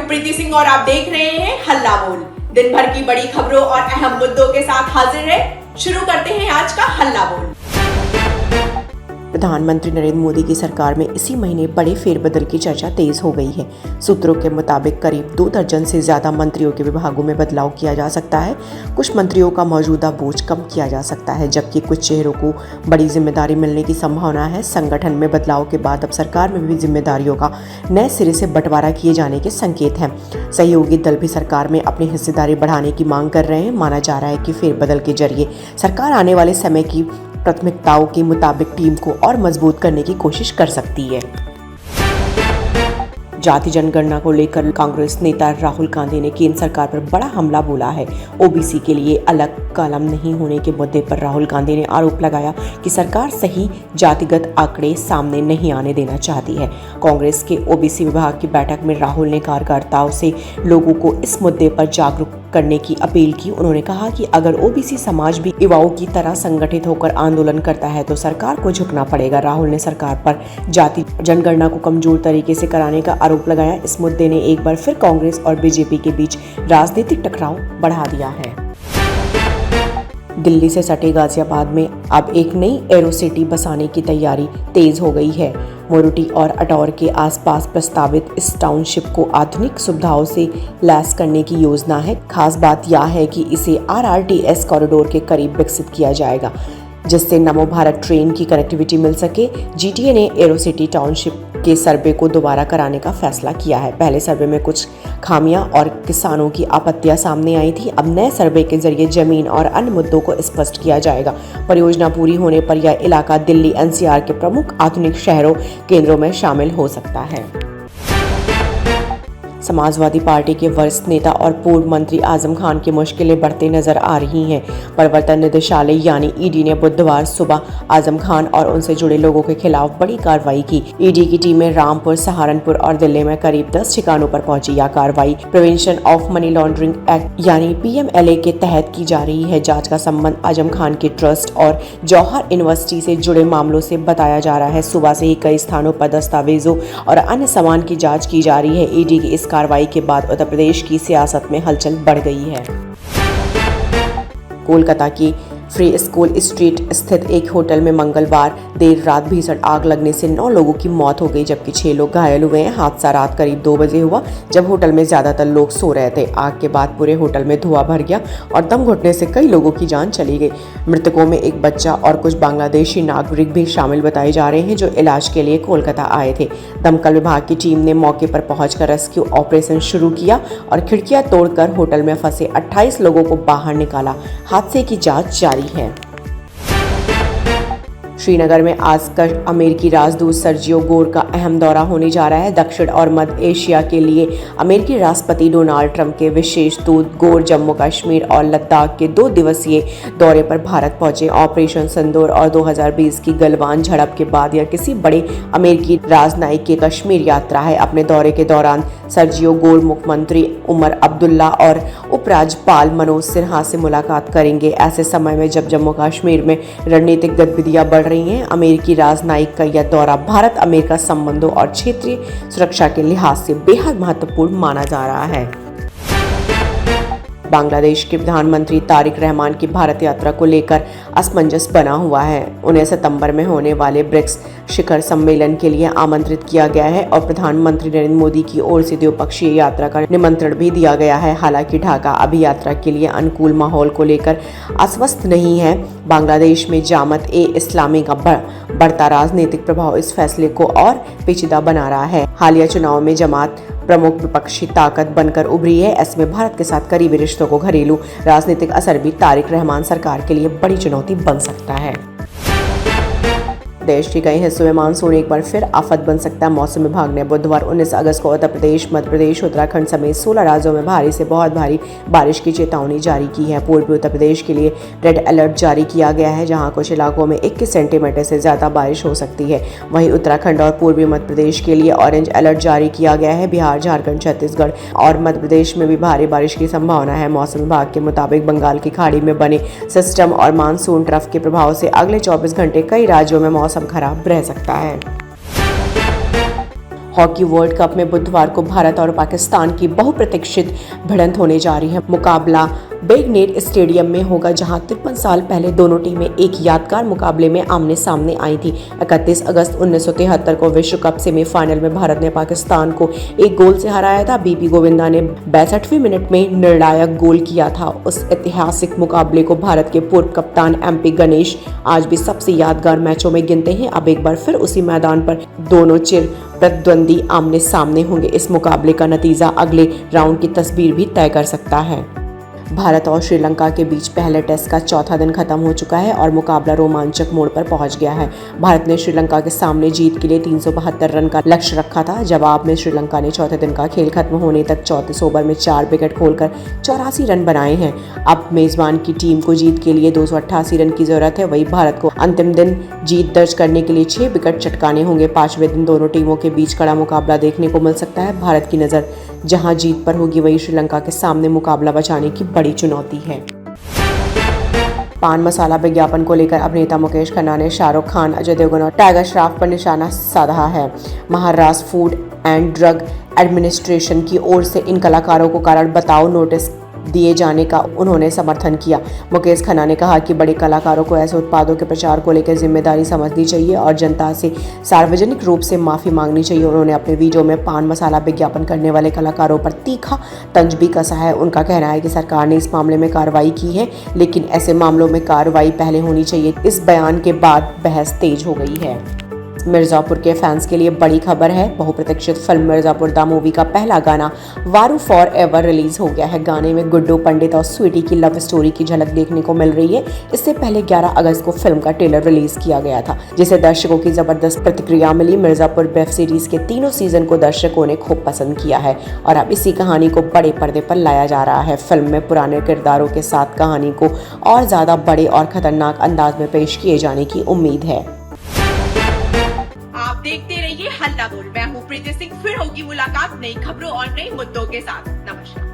हूँ प्रीति सिंह और आप देख रहे हैं हल्ला बोल। दिन भर की बड़ी खबरों और अहम मुद्दों के साथ हाजिर है। शुरू करते हैं आज का हल्ला बोल। प्रधानमंत्री नरेंद्र मोदी की सरकार में इसी महीने बड़े फेरबदल की चर्चा तेज हो गई है। सूत्रों के मुताबिक करीब 2 दर्जन से ज्यादा मंत्रियों के विभागों में बदलाव किया जा सकता है। कुछ मंत्रियों का मौजूदा बोझ कम किया जा सकता है, जबकि कुछ चेहरों को बड़ी जिम्मेदारी मिलने की संभावना है। संगठन में बदलाव के बाद अब सरकार में भी जिम्मेदारियों का नए सिरे से बंटवारा किए जाने के संकेत हैं। सहयोगी दल भी सरकार में अपनी हिस्सेदारी बढ़ाने की मांग कर रहे हैं। माना जा रहा है कि फेरबदल के जरिए सरकार आने वाले समय की प्राथमिकताओं के मुताबिक टीम को और मजबूत करने की कोशिश कर सकती है। जाति जनगणना को लेकर कांग्रेस नेता राहुल गांधी ने केंद्र सरकार पर बड़ा हमला बोला है। ओबीसी के लिए अलग कॉलम नहीं होने के मुद्दे पर राहुल गांधी ने आरोप लगाया कि सरकार सही जातिगत आंकड़े सामने नहीं आने देना चाहती है। कांग्रेस के ओबीसी विभाग की बैठक में राहुल ने कार्यकर्ताओं से लोगों को इस मुद्दे पर जागरूक करने की अपील की। उन्होंने कहा कि अगर ओबीसी समाज भी युवाओं की तरह संगठित होकर आंदोलन करता है तो सरकार को झुकना पड़ेगा। राहुल ने सरकार पर जाति जनगणना को कमजोर तरीके से कराने का आरोप लगाया। इस मुद्दे ने एक बार फिर कांग्रेस और बीजेपी के बीच राजनीतिक टकराव बढ़ा दिया है। दिल्ली से सटे गाजियाबाद में अब एक नई एरो सिटी बसाने की तैयारी तेज हो गई है। मोरुटी और अटौर के आसपास प्रस्तावित इस टाउनशिप को आधुनिक सुविधाओं से लैस करने की योजना है। खास बात यह है कि इसे आरआरटीएस कॉरिडोर के करीब विकसित किया जाएगा, जिससे नमो भारत ट्रेन की कनेक्टिविटी मिल सके। जीटीए ने एरो सिटी टाउनशिप के सर्वे को दोबारा कराने का फैसला किया है। पहले सर्वे में कुछ खामियां और किसानों की आपत्तियां सामने आई थी। अब नए सर्वे के जरिए जमीन और अन्य मुद्दों को स्पष्ट किया जाएगा। परियोजना पूरी होने पर यह इलाका दिल्ली एनसीआर के प्रमुख आधुनिक शहरों केंद्रों में शामिल हो सकता है। समाजवादी पार्टी के वरिष्ठ नेता और पूर्व मंत्री आजम खान की मुश्किलें बढ़ती नजर आ रही हैं। प्रवर्तन निदेशालय यानी ईडी ने बुधवार सुबह आजम खान और उनसे जुड़े लोगों के खिलाफ बड़ी कार्रवाई की। ईडी की टीमें रामपुर, सहारनपुर और दिल्ली में करीब 10 ठिकानों पर पहुंची। यह कार्रवाई prevention of money laundering act यानी पीएमएलए के तहत की जा रही है। जांच का संबंध आजम खान के ट्रस्ट और जौहर यूनिवर्सिटी से जुड़े मामलों से बताया जा रहा है। सुबह से ही कई स्थानों पर दस्तावेजों और अन्य सामान की जांच की जा रही है। ईडी की इस कार्रवाई के बाद उत्तर प्रदेश की सियासत में हलचल बढ़ गई है। कोलकाता की फ्री स्कूल स्ट्रीट स्थित एक होटल में मंगलवार देर रात भीषण आग लगने से 9 लोगों की मौत हो गई, जबकि 6 लोग घायल हुए हैं। हादसा रात करीब 2 बजे हुआ, जब होटल में ज्यादातर लोग सो रहे थे। आग के बाद पूरे होटल में धुआं भर गया और दम घुटने से कई लोगों की जान चली गई। मृतकों में एक बच्चा और कुछ बांग्लादेशी नागरिक भी शामिल बताए जा रहे हैं, जो इलाज के लिए कोलकाता आए थे। दमकल विभाग की टीम ने मौके पर पहुंचकर रेस्क्यू ऑपरेशन शुरू किया और खिड़कियां तोड़कर होटल में फंसे 28 लोगों को बाहर निकाला। हादसे की जांच जारी है। श्रीनगर में आज का अमेरिकी राजदूत सर्जियो गोर का अहम दौरा होने जा रहा है। दक्षिण और मध्य एशिया के लिए अमेरिकी राष्ट्रपति डोनाल्ड ट्रंप के विशेष दूत गोर जम्मू कश्मीर और लद्दाख के 2 दिवसीय दौरे पर भारत पहुंचे। ऑपरेशन सिंदूर और 2020 की गलवान झड़प के बाद यह किसी बड़े अमेरिकी राजनयिक की कश्मीर यात्रा है। अपने दौरे के दौरान सर्जियो गोर मुख्यमंत्री उमर अब्दुल्ला और उपराज्यपाल मनोज सिन्हा से मुलाकात करेंगे। ऐसे समय में जब जम्मू कश्मीर में रणनीतिक गतिविधियां बढ़ रही हैं, अमेरिकी राजनयिक का यह दौरा भारत अमेरिका संबंधों और क्षेत्रीय सुरक्षा के लिहाज से बेहद महत्वपूर्ण माना जा रहा है। बांग्लादेश के प्रधानमंत्री तारिक रहमान की भारत यात्रा को लेकर असमंजस बना हुआ है। उन्हें सितंबर में होने वाले ब्रिक्स शिखर सम्मेलन के लिए आमंत्रित किया गया है और प्रधानमंत्री नरेंद्र मोदी की ओर से द्विपक्षीय यात्रा का निमंत्रण भी दिया गया है। हालांकि ढाका अभी यात्रा के लिए अनुकूल माहौल को लेकर आश्वस्त नहीं है। बांग्लादेश में जामत ए इस्लामी का बढ़ता राजनीतिक प्रभाव इस फैसले को और पेचीदा बना रहा है। हालिया चुनाव में जमात प्रमुख विपक्षी ताकत बनकर उभरी है। ऐसे में भारत के साथ करीबी रिश्तों को घरेलू राजनीतिक असर भी तारिक रहमान सरकार के लिए बड़ी चुनौती बन सकता है। देश के कई हिस्सों में मानसून एक बार फिर आफत बन सकता है। मौसम विभाग ने बुधवार 19 अगस्त को उत्तर प्रदेश, मध्य प्रदेश, उत्तराखंड समेत 16 राज्यों में भारी से बहुत भारी बारिश की चेतावनी जारी की है। पूर्वी उत्तर प्रदेश के लिए रेड अलर्ट जारी किया गया है, जहां कुछ इलाकों में 21 सेंटीमीटर से ज्यादा बारिश हो सकती है। वहीं उत्तराखंड और पूर्वी मध्य प्रदेश के लिए ऑरेंज अलर्ट जारी किया गया है। बिहार, झारखंड, छत्तीसगढ़ और मध्य प्रदेश में भी भारी बारिश की संभावना है। मौसम विभाग के मुताबिक बंगाल की खाड़ी में बने सिस्टम और मानसून ट्रफ के प्रभाव से अगले 24 घंटे कई राज्यों में मौसम खराब रह सकता है। हॉकी वर्ल्ड कप में बुधवार को भारत और पाकिस्तान की बहुप्रतीक्षित भिड़ंत होने जा रही है। मुकाबला बेगनेट स्टेडियम में होगा, जहां 53 साल पहले दोनों टीमें एक यादगार मुकाबले में आमने सामने आई थी। 31 अगस्त 1973 को विश्व कप सेमीफाइनल में भारत ने पाकिस्तान को 1 गोल से हराया था। बीपी गोविंदा ने 62वें मिनट में निर्णायक गोल किया था। उस ऐतिहासिक मुकाबले को भारत के पूर्व कप्तान MP गणेश आज भी सबसे यादगार मैचों में गिनते हैं। अब एक बार फिर उसी मैदान पर दोनों चिर प्रतिद्वंदी आमने सामने होंगे। इस मुकाबले का नतीजा अगले राउंड की तस्वीर भी तय कर सकता है। भारत और श्रीलंका के बीच पहले टेस्ट का चौथा दिन खत्म हो चुका है और मुकाबला रोमांचक मोड़ पर पहुंच गया है। भारत ने श्रीलंका के सामने जीत के लिए 372 रन का लक्ष्य रखा था। जवाब में श्रीलंका ने चौथे दिन का खेल खत्म होने तक 34 ओवर में 4 विकेट खोलकर 84 रन बनाए हैं। अब मेजबान की टीम को जीत के लिए 288 रन की जरूरत है। वही भारत को अंतिम दिन जीत दर्ज करने के लिए 6 विकेट चटकाने होंगे। 5वें दिन दोनों टीमों के बीच कड़ा मुकाबला देखने को मिल सकता है। भारत की नजर जहां जीत पर होगी, वही श्रीलंका के सामने मुकाबला बचाने की बड़ी चुनौती है। पान मसाला विज्ञापन को लेकर अभिनेता मुकेश खन्ना ने शाहरुख खान, अजय देवगन और टाइगर श्रॉफ पर निशाना साधा है। Maharashtra food and drug administration की ओर से इन कलाकारों को कारण बताओ नोटिस दिए जाने का उन्होंने समर्थन किया। मुकेश खन्ना ने कहा कि बड़े कलाकारों को ऐसे उत्पादों के प्रचार को लेकर जिम्मेदारी समझनी चाहिए और जनता से सार्वजनिक रूप से माफी मांगनी चाहिए। उन्होंने अपने वीडियो में पान मसाला विज्ञापन करने वाले कलाकारों पर तीखा तंज भी कसा है। उनका कहना है कि सरकार ने इस मामले में कार्रवाई की है, लेकिन ऐसे मामलों में कार्रवाई पहले होनी चाहिए। इस बयान के बाद बहस तेज हो गई है। मिर्जापुर के फैंस के लिए बड़ी खबर है। बहुप्रतीक्षित फिल्म मिर्जापुर द मूवी का पहला गाना वारू फॉर एवर रिलीज हो गया है। गाने में गुड्डू पंडित और स्वीटी की लव स्टोरी की झलक देखने को मिल रही है। इससे पहले 11 अगस्त को फिल्म का ट्रेलर रिलीज किया गया था, जिसे दर्शकों की जबरदस्त प्रतिक्रिया मिली। मिर्जापुर वेब सीरीज के तीनों सीजन को दर्शकों ने खूब पसंद किया है और अब इसी कहानी को बड़े पर्दे पर लाया जा रहा है। फिल्म में पुराने किरदारों के साथ कहानी को और ज्यादा बड़े और खतरनाक अंदाज में पेश किए जाने की उम्मीद है। आप देखते रहिए हल्ला बोल। मैं हूँ प्रीति सिंह। फिर होगी मुलाकात नई खबरों और नए मुद्दों के साथ। नमस्कार।